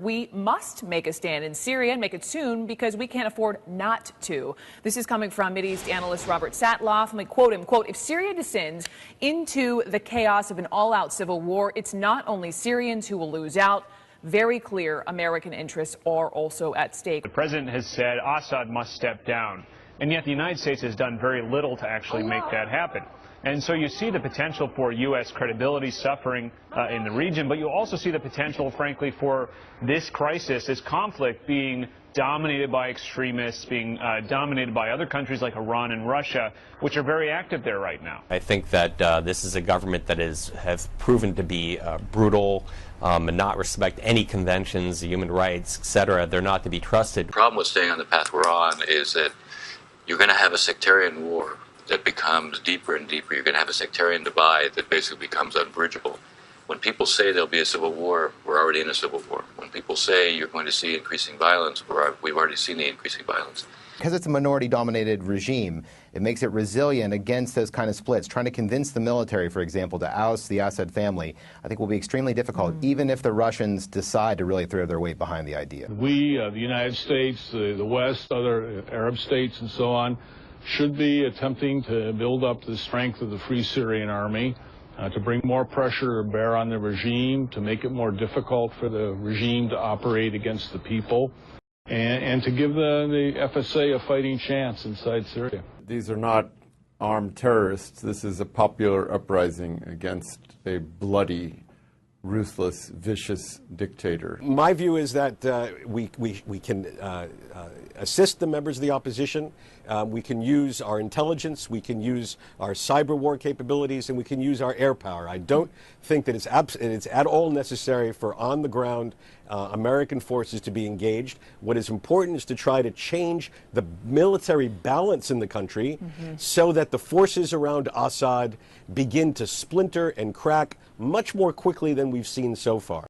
We must make a stand in Syria and make it soon because we can't afford not to. This is coming from Mideast analyst Robert Satloff. Let me quote him, quote, "If Syria descends into the chaos of an all-out civil war, it's not only Syrians who will lose out. Very clear American interests are also at stake." The president has said Assad must step down, and yet the United States has done very little to actually make that happen. And so you see the potential for U.S. credibility suffering in the region, but you also see the potential, frankly, for this crisis, this conflict being dominated by extremists, being dominated by other countries like Iran and Russia, which are very active there right now. I think that this is a government that has proven to be brutal and not respect any conventions, human rights, etc. They're not to be trusted. The problem with staying on the path we're on is that you're going to have a sectarian war that becomes deeper and deeper. You're going to have a sectarian divide that basically becomes unbridgeable. When people say there'll be a civil war, we're already in a civil war. When people say you're going to see increasing violence, we've already seen the increasing violence. Because it's a minority-dominated regime, it makes it resilient against those kind of splits. Trying to convince the military, for example, to oust the Assad family, I think will be extremely difficult, even if the Russians decide to really throw their weight behind the idea. We, the United States, the West, other Arab states and so on, should be attempting to build up the strength of the Free Syrian Army, to bring more pressure to bear on the regime, to make it more difficult for the regime to operate against the people, and to give the FSA a fighting chance inside Syria. These are not armed terrorists. This is a popular uprising against a bloody, ruthless, vicious dictator. My view is that we can assist the members of the opposition. We can use our intelligence, we can use our cyber war capabilities, and we can use our air power. I don't think that it's at all necessary for on-the-ground American forces to be engaged. What is important is to try to change the military balance in the country so that the forces around Assad begin to splinter and crack much more quickly than we've seen so far.